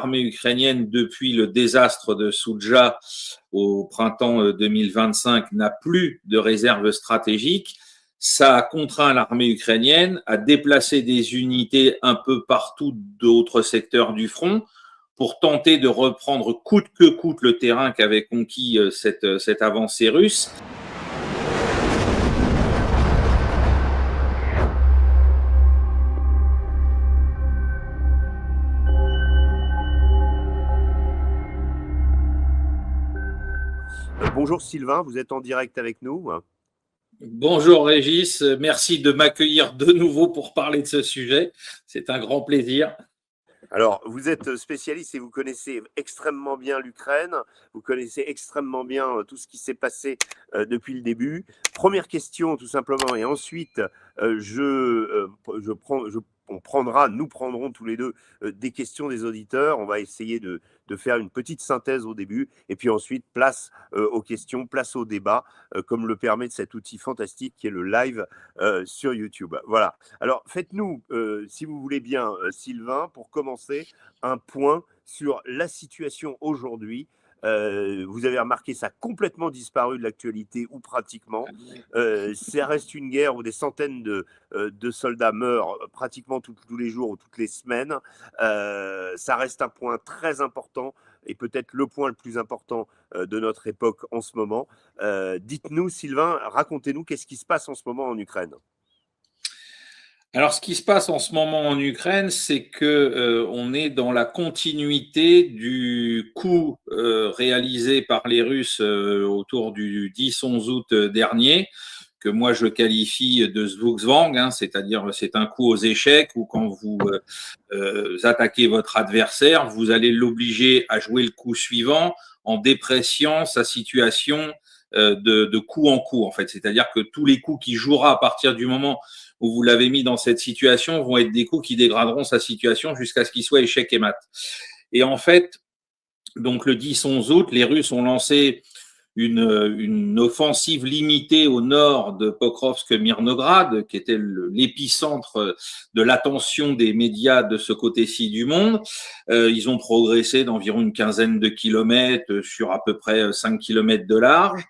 L'armée ukrainienne, depuis le désastre de Soudja au printemps 2025, n'a plus de réserve stratégique. Ça a contraint l'armée ukrainienne à déplacer des unités un peu partout d'autres secteurs du front pour tenter de reprendre coûte que coûte le terrain qu'avait conquis cette avancée russe. Bonjour Sylvain, vous êtes en direct avec nous. Bonjour Régis, merci de m'accueillir de nouveau pour parler de ce sujet. C'est un grand plaisir. Alors, vous êtes spécialiste et vous connaissez extrêmement bien l'Ukraine, vous connaissez extrêmement bien tout ce qui s'est passé depuis le début. Première question tout simplement, et ensuite nous prendrons tous les deux des questions des auditeurs. On va essayer de faire une petite synthèse au début, et puis ensuite place aux questions, place au débat, comme le permet cet outil fantastique qui est le live sur YouTube. Voilà. Alors, faites-nous, si vous voulez bien, Sylvain, pour commencer, un point sur la situation aujourd'hui. Vous avez remarqué, ça a complètement disparu de l'actualité, ou pratiquement. Ça reste une guerre où des centaines de soldats meurent pratiquement tous les jours ou toutes les semaines. Ça reste un point très important, et peut-être le point le plus important de notre époque en ce moment. Dites-nous, Sylvain, racontez-nous qu'est-ce qui se passe en ce moment en Ukraine. Alors, ce qui se passe en ce moment en Ukraine, c'est que on est dans la continuité du coup réalisé par les Russes autour du 10-11 août dernier, que moi je qualifie de Zvugsvang, c'est-à-dire c'est un coup aux échecs, où quand vous attaquez votre adversaire, vous allez l'obliger à jouer le coup suivant en dépréciant sa situation de coup en coup, en fait. C'est-à-dire que tous les coups qu'il jouera à partir du moment où vous l'avez mis dans cette situation vont être des coups qui dégraderont sa situation jusqu'à ce qu'il soit échec et mat. Et en fait, donc le 10-11 août, les Russes ont lancé une offensive limitée au nord de Pokrovsk-Mirnograd, qui était l'épicentre de l'attention des médias de ce côté-ci du monde. Ils ont progressé d'environ une quinzaine de kilomètres sur à peu près 5 kilomètres de large.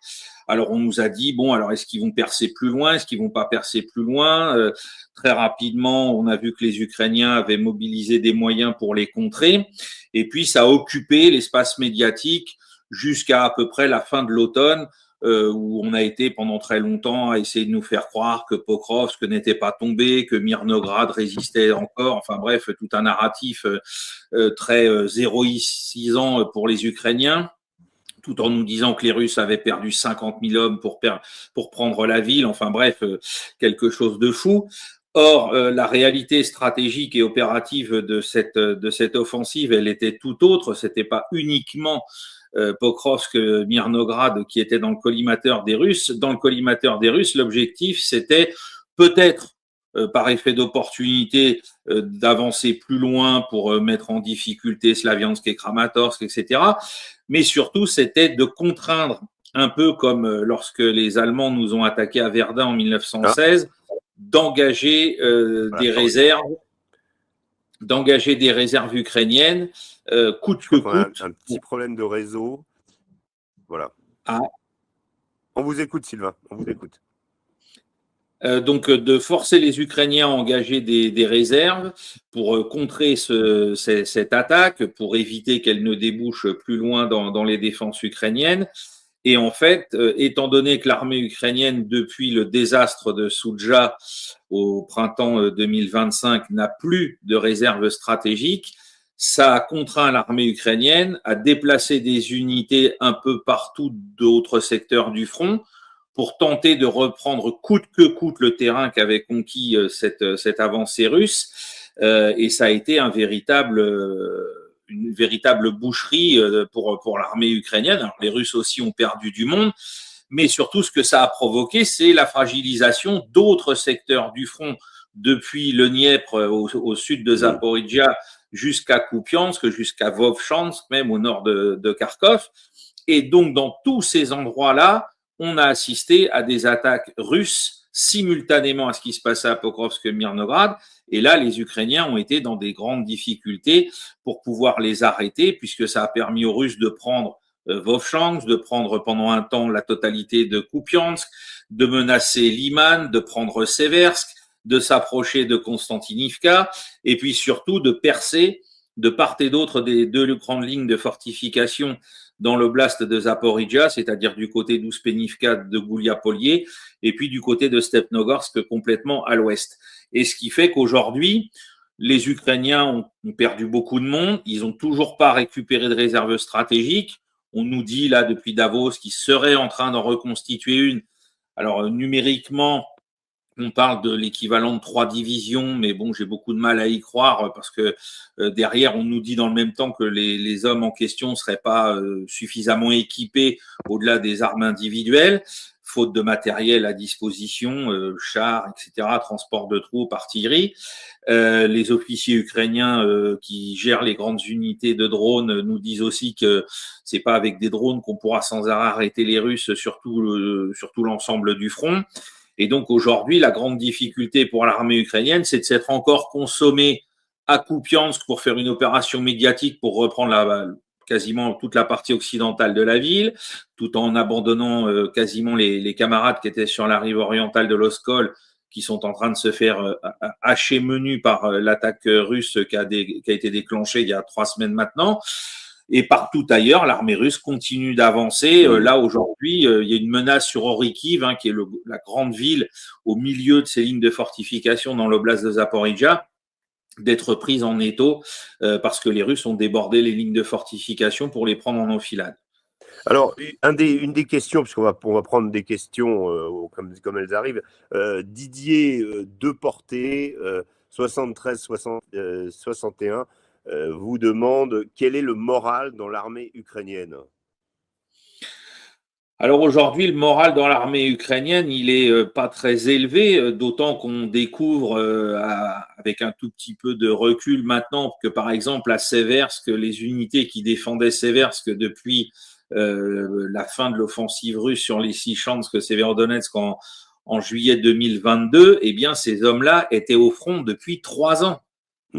Alors on nous a dit, bon, alors est-ce qu'ils vont percer plus loin, est-ce qu'ils vont pas percer plus loin? Très rapidement, on a vu que les Ukrainiens avaient mobilisé des moyens pour les contrer. Et puis ça a occupé l'espace médiatique jusqu'à à peu près la fin de l'automne, où on a été pendant très longtemps à essayer de nous faire croire que Pokrovsk n'était pas tombé, que Mirnograd résistait encore. Enfin bref, tout un narratif très héroïsant pour les Ukrainiens, tout en nous disant que les Russes avaient perdu 50 000 hommes pour prendre la ville. Enfin bref, quelque chose de fou. Or, la réalité stratégique et opérative de cette offensive, elle était tout autre. C'était pas uniquement Pokrovsk-Mirnograd qui était dans le collimateur des Russes. Dans le collimateur des Russes, l'objectif, c'était peut-être, par effet d'opportunité, d'avancer plus loin pour mettre en difficulté Slaviansk et Kramatorsk, etc. Mais surtout, c'était de contraindre, un peu comme lorsque les Allemands nous ont attaqués à Verdun en 1916, d'engager des réserves ukrainiennes coûte que coûte. Un petit problème de réseau. Voilà. Ah. On vous écoute, Sylvain, on vous écoute. Donc de forcer les Ukrainiens à engager des réserves pour contrer cette attaque, pour éviter qu'elle ne débouche plus loin dans les défenses ukrainiennes. Et en fait, étant donné que l'armée ukrainienne, depuis le désastre de Soudja au printemps 2025, n'a plus de réserve stratégique, ça a contraint l'armée ukrainienne à déplacer des unités un peu partout d'autres secteurs du front pour tenter de reprendre coûte que coûte le terrain qu'avait conquis cette avancée russe. Et ça a été une véritable boucherie pour l'armée ukrainienne. Alors, les Russes aussi ont perdu du monde, mais surtout ce que ça a provoqué, c'est la fragilisation d'autres secteurs du front, depuis le Dniepr au sud de Zaporizhia jusqu'à Kupiansk, jusqu'à Vovchansk, même au nord de Kharkov. Et donc, dans tous ces endroits-là, on a assisté à des attaques russes simultanément à ce qui se passait à Pokrovsk et Mirnograd. Et là, les Ukrainiens ont été dans des grandes difficultés pour pouvoir les arrêter, puisque ça a permis aux Russes de prendre Vovchansk, de prendre pendant un temps la totalité de Kupiansk, de menacer Liman, de prendre Seversk, de s'approcher de Konstantinivka, et puis surtout de percer de part et d'autre des deux grandes lignes de fortification dans l'oblast de Zaporizhia, c'est-à-dire du côté d'Ouspenivka, de Gouliapolye, et puis du côté de Stepnogorsk, complètement à l'ouest. Et ce qui fait qu'aujourd'hui, les Ukrainiens ont perdu beaucoup de monde, ils n'ont toujours pas récupéré de réserves stratégiques. On nous dit là depuis Davos qu'ils seraient en train d'en reconstituer une. Alors numériquement, on parle de l'équivalent de 3 divisions, mais bon, j'ai beaucoup de mal à y croire parce que derrière, on nous dit dans le même temps que les hommes en question ne seraient pas suffisamment équipés au-delà des armes individuelles, faute de matériel à disposition, chars, etc., transport de troupes, artillerie. Les officiers ukrainiens qui gèrent les grandes unités de drones nous disent aussi que c'est pas avec des drones qu'on pourra sans arrêt arrêter les Russes sur tout l'ensemble du front. Et donc aujourd'hui, la grande difficulté pour l'armée ukrainienne, c'est de s'être encore consommée à Kupiansk pour faire une opération médiatique pour reprendre quasiment toute la partie occidentale de la ville, tout en abandonnant quasiment les camarades qui étaient sur la rive orientale de l'Oskol, qui sont en train de se faire hacher menu par l'attaque russe qui a été déclenchée il y a 3 semaines maintenant. Et partout ailleurs, l'armée russe continue d'avancer. Là, aujourd'hui, il y a une menace sur Orikiv, qui est la grande ville au milieu de ces lignes de fortification dans l'oblast de Zaporizhia, d'être prise en étau parce que les Russes ont débordé les lignes de fortification pour les prendre en enfilade. Alors, une des questions, puisqu'on va prendre des questions comme elles arrivent, Didier Deporté, 73-61, vous demande quel est le moral dans l'armée ukrainienne. Alors aujourd'hui, le moral dans l'armée ukrainienne, il est pas très élevé, d'autant qu'on découvre avec un tout petit peu de recul maintenant que par exemple à Seversk, les unités qui défendaient Seversk depuis la fin de l'offensive russe sur les Lysychansk, Severodonetsk en juillet 2022, eh bien ces hommes-là étaient au front depuis 3 ans.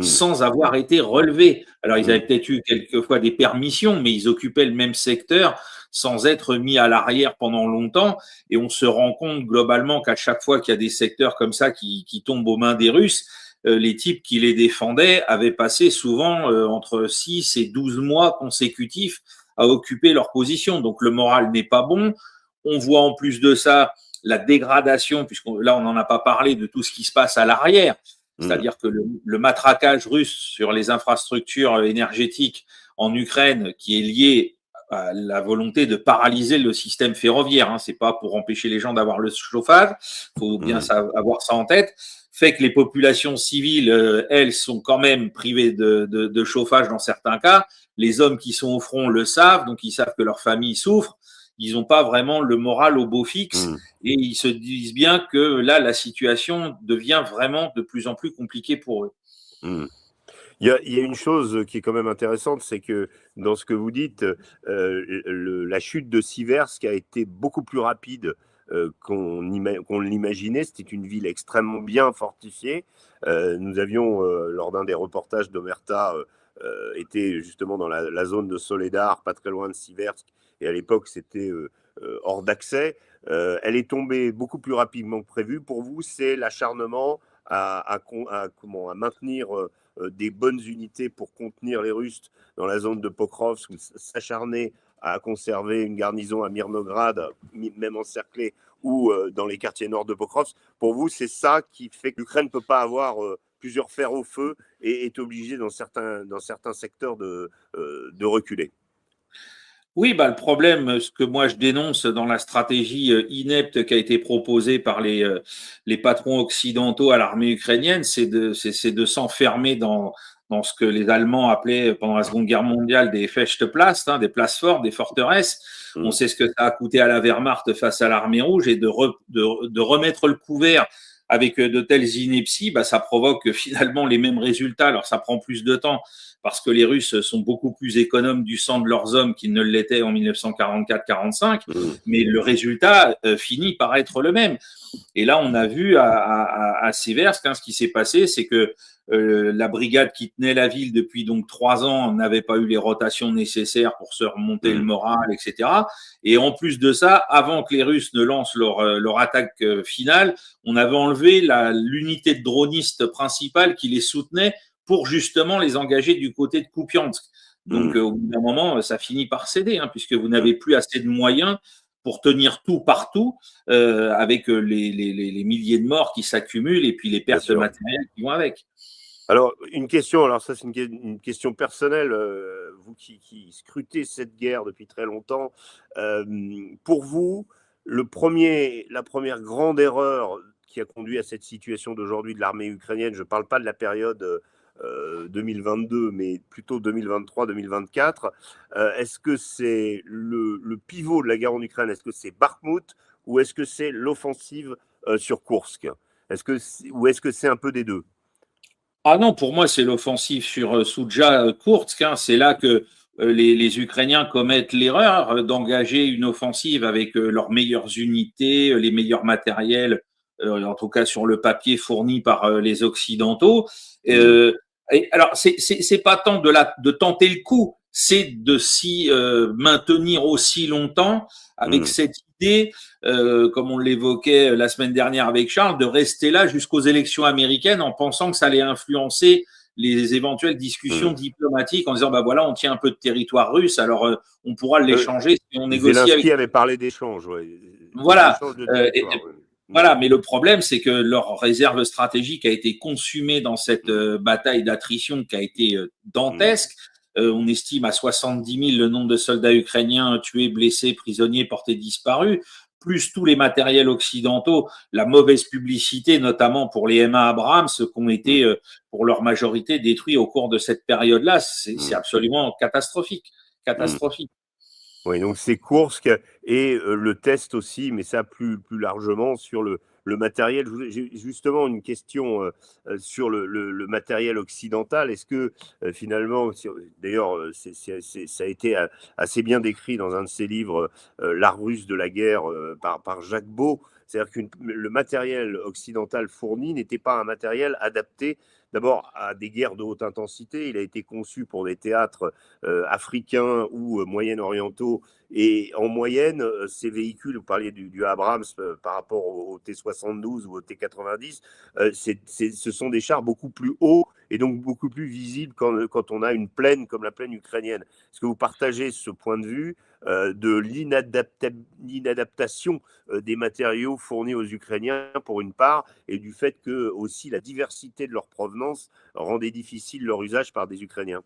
Sans avoir été relevés. Alors, ils avaient peut-être eu quelquefois des permissions, mais ils occupaient le même secteur sans être mis à l'arrière pendant longtemps. Et on se rend compte globalement qu'à chaque fois qu'il y a des secteurs comme ça qui tombent aux mains des Russes, les types qui les défendaient avaient passé souvent entre 6 et 12 mois consécutifs à occuper leur position. Donc, le moral n'est pas bon. On voit en plus de ça la dégradation, puisque là, on n'en a pas parlé de tout ce qui se passe à l'arrière. C'est-à-dire que le matraquage russe sur les infrastructures énergétiques en Ukraine, qui est lié à la volonté de paralyser le système ferroviaire, c'est pas pour empêcher les gens d'avoir le chauffage, faut bien avoir ça en tête, fait que les populations civiles, elles, sont quand même privées de chauffage dans certains cas. Les hommes qui sont au front le savent, donc ils savent que leur famille souffre. Ils n'ont pas vraiment le moral au beau fixe et ils se disent bien que là, la situation devient vraiment de plus en plus compliquée pour eux. Il y a une chose qui est quand même intéressante, c'est que dans ce que vous dites, la chute de Siversk a été beaucoup plus rapide qu'on l'imaginait. C'était une ville extrêmement bien fortifiée. Nous avions, lors d'un des reportages d'Omerta, été justement dans la zone de Soledar, pas très loin de Siversk, et à l'époque c'était hors d'accès. Elle est tombée beaucoup plus rapidement que prévu. Pour vous, c'est l'acharnement à maintenir des bonnes unités pour contenir les Russes dans la zone de Pokrovsk, s'acharner à conserver une garnison à Mirnograd, même encerclée, ou dans les quartiers nord de Pokrovsk. Pour vous, c'est ça qui fait que l'Ukraine ne peut pas avoir plusieurs fers au feu et est obligée dans certains secteurs de reculer. Oui, le problème, ce que moi je dénonce dans la stratégie inepte qui a été proposée par les patrons occidentaux à l'armée ukrainienne, c'est de s'enfermer dans ce que les Allemands appelaient pendant la Seconde Guerre mondiale des Festplatz, des places fortes, des forteresses. On sait ce que ça a coûté à la Wehrmacht face à l'armée rouge et de remettre le couvert avec de telles inepties, bah, ça provoque finalement les mêmes résultats. Alors ça prend plus de temps parce que les Russes sont beaucoup plus économes du sang de leurs hommes qu'ils ne l'étaient en 1944-45, Mmh. mais le résultat finit par être le même. Et là, on a vu à Seversk, ce qui s'est passé, c'est que la brigade qui tenait la ville depuis donc 3 ans n'avait pas eu les rotations nécessaires pour se remonter le moral, etc. Et en plus de ça, avant que les Russes ne lancent leur attaque finale, on avait enlevé l'unité de dronistes principale qui les soutenait pour justement les engager du côté de Kupiansk. Donc, au bout d'un moment, ça finit par céder, puisque vous n'avez plus assez de moyens pour tenir tout partout, avec les milliers de morts qui s'accumulent et puis les pertes matérielles qui vont avec. Alors, une question, alors ça c'est une question personnelle, vous qui scrutez cette guerre depuis très longtemps, pour vous, la première grande erreur qui a conduit à cette situation d'aujourd'hui de l'armée ukrainienne, je ne parle pas de la période 2022, mais plutôt 2023-2024, est-ce que c'est le pivot de la guerre en Ukraine, est-ce que c'est Bakhmut ou est-ce que c'est l'offensive sur Koursk? Ou est-ce que c'est un peu des deux? Ah non, pour moi, c'est l'offensive sur Souja Koursk. C'est là que les Ukrainiens commettent l'erreur d'engager une offensive avec leurs meilleures unités, les meilleurs matériels, en tout cas sur le papier fournis par les Occidentaux. Et alors, c'est pas tant de tenter le coup, c'est de s'y maintenir aussi longtemps avec cette idée, comme on l'évoquait la semaine dernière avec Charles, de rester là jusqu'aux élections américaines en pensant que ça allait influencer les éventuelles discussions diplomatiques en disant bah voilà, on tient un peu de territoire russe, alors on pourra l'échanger si on négocie avec. Zelensky avait parlé d'échange, ouais. Voilà. D'échange de territoire. Ouais. Voilà, mais le problème, c'est que leur réserve stratégique a été consumée dans cette bataille d'attrition qui a été dantesque. On estime à 70 000 le nombre de soldats ukrainiens tués, blessés, prisonniers, portés disparus, plus tous les matériels occidentaux, la mauvaise publicité, notamment pour les M1 Abrams, qui ont été, pour leur majorité, détruits au cours de cette période-là. C'est absolument catastrophique. Catastrophique. Oui, donc c'est Kursk et le test aussi, mais ça plus largement sur le matériel. J'ai justement une question sur le matériel occidental. Est-ce que finalement, d'ailleurs, ça a été assez bien décrit dans un de ses livres, L'art russe de la guerre, par Jacques Beau. C'est-à-dire que le matériel occidental fourni n'était pas un matériel adapté d'abord à des guerres de haute intensité. Il a été conçu pour des théâtres africains ou moyen-orientaux. Et en moyenne, ces véhicules, vous parliez du Abrams par rapport au T-72 ou au T-90, ce sont des chars beaucoup plus hauts et donc beaucoup plus visibles quand on a une plaine comme la plaine ukrainienne. Est-ce que vous partagez ce point de vue de l'inadaptation des matériaux fournis aux Ukrainiens pour une part, et du fait que aussi la diversité de leur provenance rendait difficile leur usage par des Ukrainiens?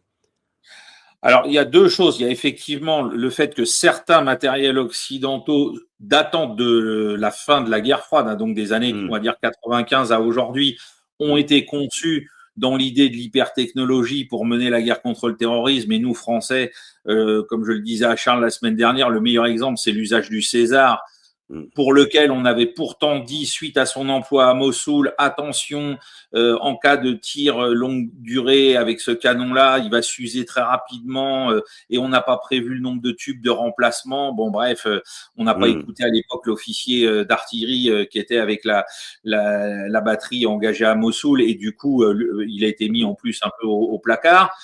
Alors, il y a deux choses. Il y a effectivement le fait que certains matériels occidentaux datant de la fin de la guerre froide, donc des années, on va dire 95 à aujourd'hui, ont été conçus dans l'idée de l'hypertechnologie pour mener la guerre contre le terrorisme. Et nous, Français, comme je le disais à Charles la semaine dernière, le meilleur exemple, c'est l'usage du César, pour lequel on avait pourtant dit, suite à son emploi à Mossoul, attention, en cas de tir longue durée avec ce canon-là, il va s'user très rapidement et on n'a pas prévu le nombre de tubes de remplacement. Bon, bref, on n'a pas écouté à l'époque l'officier d'artillerie qui était avec la batterie engagée à Mossoul et du coup, il a été mis en plus un peu au placard.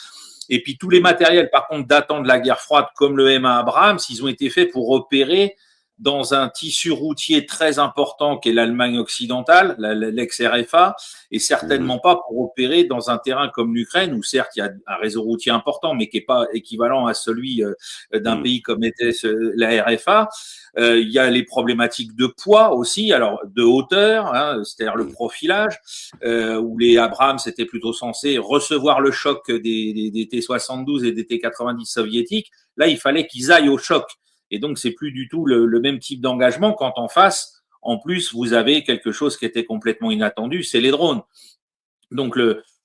Et puis tous les matériels, par contre, datant de la guerre froide, comme le M1 Abrams, ils ont été faits pour opérer dans un tissu routier très important qu'est l'Allemagne occidentale, l'ex-RFA, et certainement pas pour opérer dans un terrain comme l'Ukraine, où certes il y a un réseau routier important, mais qui n'est pas équivalent à celui d'un pays comme était la RFA. Il y a les problématiques de poids aussi, alors de hauteur, c'est-à-dire le profilage, où les Abrams étaient plutôt censés recevoir le choc des T-72 et des T-90 soviétiques. Là, il fallait qu'ils aillent au choc. Et donc, c'est plus du tout le même type d'engagement quand en face, en plus, vous avez quelque chose qui était complètement inattendu, c'est les drones. Donc,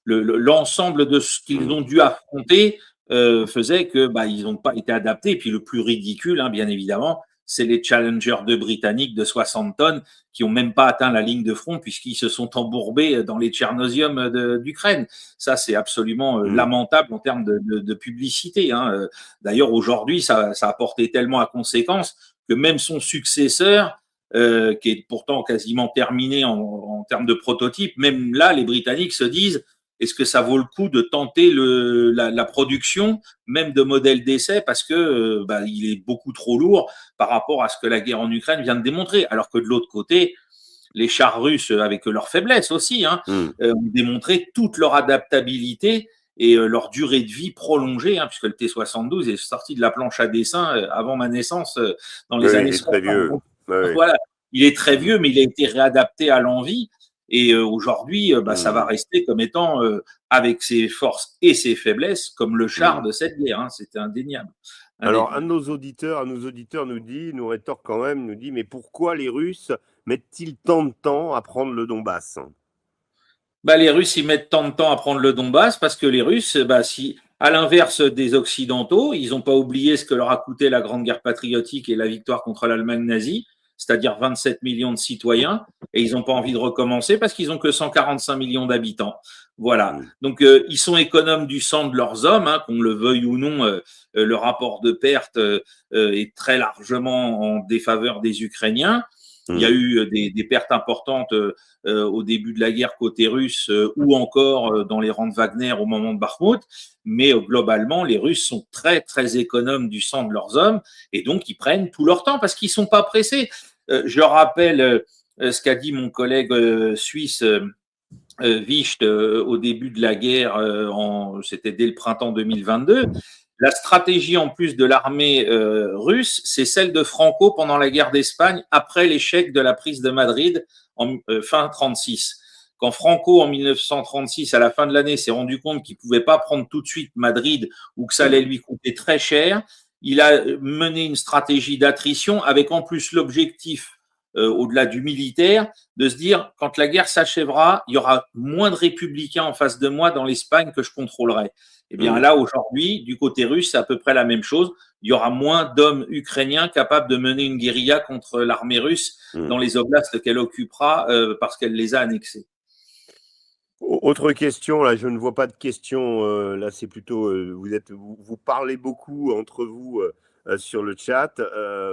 l'ensemble de ce qu'ils ont dû affronter faisait que ils n'ont pas été adaptés. Et puis, le plus ridicule, bien évidemment, c'est les Challenger 2 britanniques de 60 tonnes qui n'ont même pas atteint la ligne de front puisqu'ils se sont embourbés dans les tchernosiums d'Ukraine. Ça, c'est absolument lamentable en termes de publicité. Hein. D'ailleurs, aujourd'hui, ça a porté tellement à conséquence que même son successeur, qui est pourtant quasiment terminé en termes de prototype, même là, les Britanniques se disent est-ce que ça vaut le coup de tenter la production, même de modèles d'essai, parce que il est beaucoup trop lourd par rapport à ce que la guerre en Ukraine vient de démontrer. Alors que de l'autre côté, les chars russes, avec leurs faiblesses aussi, ont démontré toute leur adaptabilité et leur durée de vie prolongée, puisque le T-72 est sorti de la planche à dessin avant ma naissance dans les années 60. Très vieux. Donc, voilà, il est très vieux, mais il a été réadapté à l'envi. Et aujourd'hui, ça va rester comme étant, avec ses forces et ses faiblesses, comme le char de cette guerre. C'était indéniable. Alors, un de nos auditeurs nous rétorque quand même, nous dit, mais pourquoi les Russes mettent-ils tant de temps à prendre le Donbass? Les Russes, ils mettent tant de temps à prendre le Donbass parce que les Russes, si, à l'inverse des Occidentaux, ils n'ont pas oublié ce que leur a coûté la Grande Guerre patriotique et la victoire contre l'Allemagne nazie, c'est-à-dire 27 millions de citoyens, et ils n'ont pas envie de recommencer parce qu'ils n'ont que 145 millions d'habitants. Voilà. Donc, ils sont économes du sang de leurs hommes, qu'on le veuille ou non. Le rapport de perte est très largement en défaveur des Ukrainiens. Il y a eu des pertes importantes au début de la guerre côté russe ou encore dans les rangs de Wagner au moment de Bakhmut. Mais globalement, les Russes sont très, très économes du sang de leurs hommes et donc ils prennent tout leur temps parce qu'ils ne sont pas pressés. Je rappelle ce qu'a dit mon collègue suisse Wicht au début de la guerre, c'était dès le printemps 2022. La stratégie en plus de l'armée russe, c'est celle de Franco pendant la guerre d'Espagne, après l'échec de la prise de Madrid en fin 36. Quand Franco, en 1936, à la fin de l'année, s'est rendu compte qu'il ne pouvait pas prendre tout de suite Madrid ou que ça allait lui coûter très cher, il a mené une stratégie d'attrition avec en plus l'objectif, au-delà du militaire, de se dire, quand la guerre s'achèvera, il y aura moins de républicains en face de moi dans l'Espagne que je contrôlerai. Eh bien là, aujourd'hui, du côté russe, c'est à peu près la même chose. Il y aura moins d'hommes ukrainiens capables de mener une guérilla contre l'armée russe dans les oblasts qu'elle occupera parce qu'elle les a annexés. Autre question, là, je ne vois pas de questions. Là, c'est plutôt, vous parlez beaucoup entre vous sur le chat,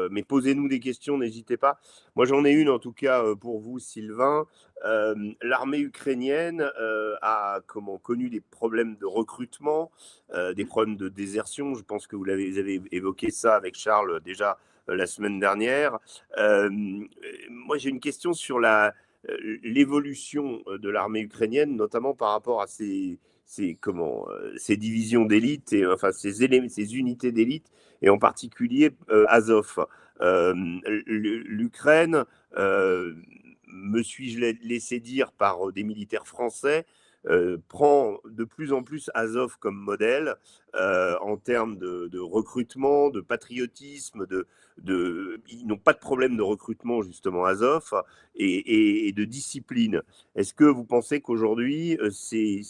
mais posez-nous des questions, n'hésitez pas. Moi, j'en ai une en tout cas pour vous, Sylvain. L'armée ukrainienne a connu des problèmes de recrutement, des problèmes de désertion. Je pense que vous avez évoqué ça avec Charles déjà la semaine dernière. Moi, j'ai une question sur l'évolution de l'armée ukrainienne, notamment par rapport à ces divisions d'élite et enfin ces unités d'élite, et en particulier Azov. L'Ukraine, me suis-je laissé dire par des militaires français, prend de plus en plus Azov comme modèle en termes de recrutement, de patriotisme, ils n'ont pas de problème de recrutement justement Azov et de discipline. Est-ce que vous pensez qu'aujourd'hui ces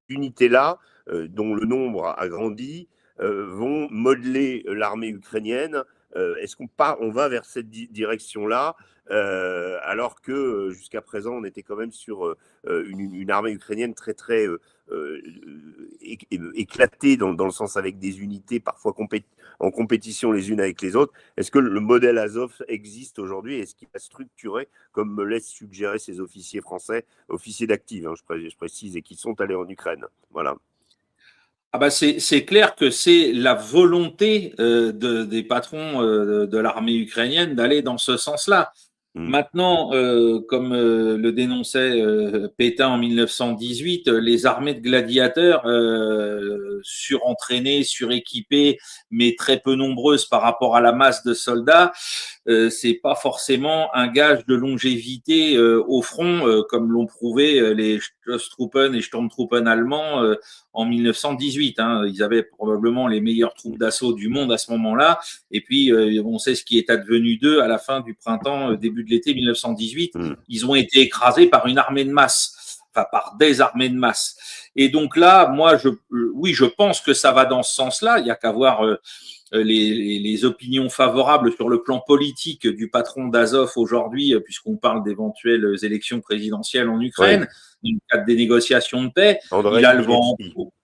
unités-là, dont le nombre a grandi, vont modeler l'armée ukrainienne? Est-ce on va vers cette direction-là, alors que jusqu'à présent on était quand même sur une armée ukrainienne très très éclatée dans le sens avec des unités parfois en compétition les unes avec les autres? Est-ce que le modèle Azov existe aujourd'hui? Est-ce qu'il est structuré comme me laissent suggérer ces officiers français, officiers d'active, je précise, et qui sont allés en Ukraine? Voilà. C'est clair que c'est la volonté des patrons de l'armée ukrainienne d'aller dans ce sens-là. Maintenant, comme le dénonçait Pétain en 1918, les armées de gladiateurs surentraînées, suréquipées, mais très peu nombreuses par rapport à la masse de soldats, c'est pas forcément un gage de longévité au front, comme l'ont prouvé les Sturmtruppen et Sturmtruppen allemands en 1918. Ils avaient probablement les meilleures troupes d'assaut du monde à ce moment-là. Et puis, on sait ce qui est advenu d'eux à la fin du printemps, début de l'été 1918. Ils ont été écrasés par une armée de masse. enfin par des armées de masse. Et donc là, moi, oui, je pense que ça va dans ce sens-là. Il y a qu'à voir les opinions favorables sur le plan politique du patron d'Azov aujourd'hui, puisqu'on parle d'éventuelles élections présidentielles en Ukraine, dans le cadre des négociations de paix. Andrei Il a le vent en poupe.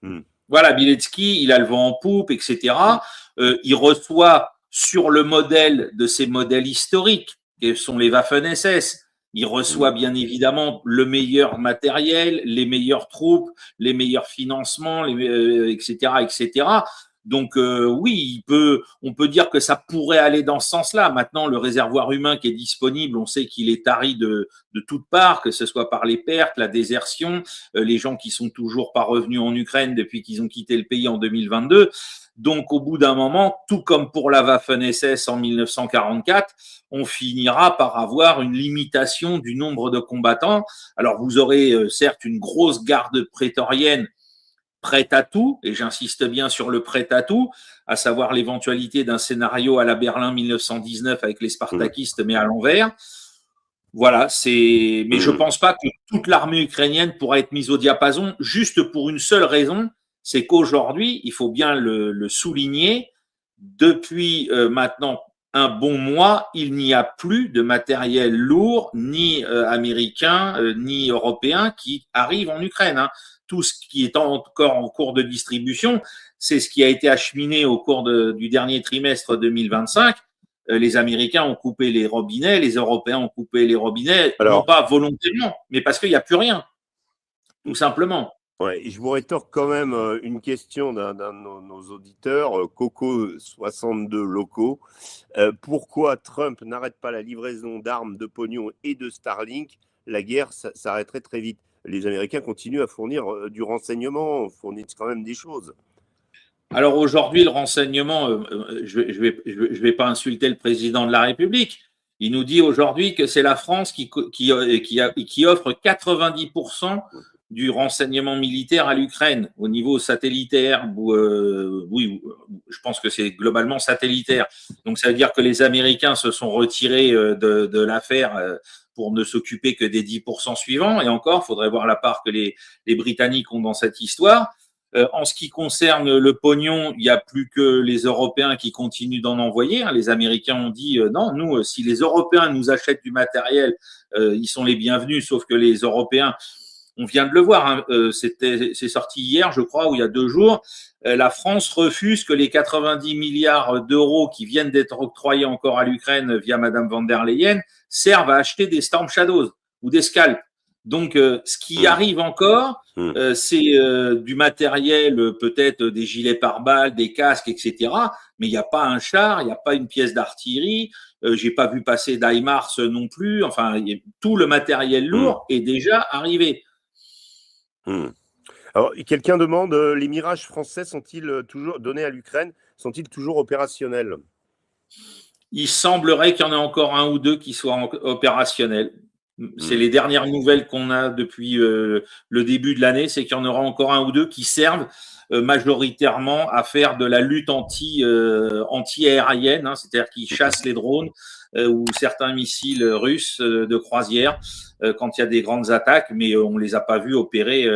Voilà, Bilecki, il a le vent en poupe, etc. Il reçoit sur le modèle de ces modèles historiques, que sont les Waffen-SS, il reçoit bien évidemment le meilleur matériel, les meilleures troupes, les meilleurs financements, etc., etc. Donc oui, on peut dire que ça pourrait aller dans ce sens-là. Maintenant, le réservoir humain qui est disponible, on sait qu'il est tari de toutes parts, que ce soit par les pertes, la désertion, les gens qui sont toujours pas revenus en Ukraine depuis qu'ils ont quitté le pays en 2022. Donc au bout d'un moment, tout comme pour la Waffen-SS en 1944, on finira par avoir une limitation du nombre de combattants. Alors vous aurez certes une grosse garde prétorienne prête à tout, et j'insiste bien sur le prêt à tout, à savoir l'éventualité d'un scénario à la Berlin 1919 avec les spartakistes, mais à l'envers. Voilà, mais je pense pas que toute l'armée ukrainienne pourra être mise au diapason, juste pour une seule raison, c'est qu'aujourd'hui, il faut bien le souligner, depuis maintenant un bon mois, il n'y a plus de matériel lourd, ni américain, ni européen, qui arrive en Ukraine. Hein. Tout ce qui est encore en cours de distribution, c'est ce qui a été acheminé au cours du dernier trimestre 2025. Les Américains ont coupé les robinets, les Européens ont coupé les robinets, non pas volontairement, mais parce qu'il n'y a plus rien, tout simplement. Ouais, je vous rétorque quand même une question d'un de nos auditeurs, Coco62 locaux. Pourquoi Trump n'arrête pas la livraison d'armes, de pognon et de Starlink? La guerre s'arrêterait très vite. Les Américains continuent à fournir du renseignement, fournissent quand même des choses. Alors aujourd'hui, le renseignement, je vais pas insulter le président de la République. Il nous dit aujourd'hui que c'est la France qui offre 90% du renseignement militaire à l'Ukraine au niveau satellitaire. Oui, je pense que c'est globalement satellitaire. Donc ça veut dire que les Américains se sont retirés de l'affaire pour ne s'occuper que des 10% suivants. Et encore, il faudrait voir la part que les Britanniques ont dans cette histoire. En ce qui concerne le pognon, il n'y a plus que les Européens qui continuent d'en envoyer. Les Américains ont dit non, nous, si les Européens nous achètent du matériel, ils sont les bienvenus, sauf que les Européens, on vient de le voir, hein, c'est sorti hier, je crois, ou il y a 2 jours, la France refuse que les 90 milliards d'euros qui viennent d'être octroyés encore à l'Ukraine via Madame von der Leyen servent à acheter des Storm Shadows ou des Scalps. Donc, ce qui arrive encore, c'est du matériel, peut-être des gilets pare-balles, des casques, etc. Mais il n'y a pas un char, il n'y a pas une pièce d'artillerie. J'ai pas vu passer d'HIMARS non plus. Enfin, tout le matériel lourd est déjà arrivé. Alors, quelqu'un demande, les Mirages français sont-ils toujours donnés à l'Ukraine? Sont-ils toujours opérationnels? Il semblerait qu'il y en ait encore 1 ou 2 qui soient opérationnels. C'est les dernières nouvelles qu'on a depuis le début de l'année, c'est qu'il y en aura encore 1 ou 2 qui servent majoritairement à faire de la lutte anti-aérienne, hein, c'est-à-dire qui chassent les drones ou certains missiles russes de croisière quand il y a des grandes attaques, mais on les a pas vus opérer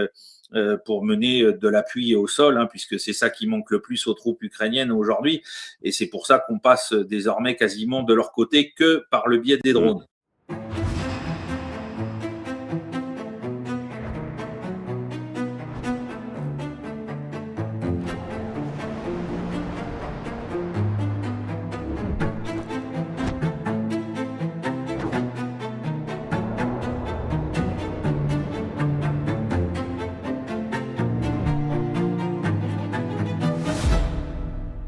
pour mener de l'appui au sol, hein, puisque c'est ça qui manque le plus aux troupes ukrainiennes aujourd'hui, et c'est pour ça qu'on passe désormais quasiment de leur côté que par le biais des drones.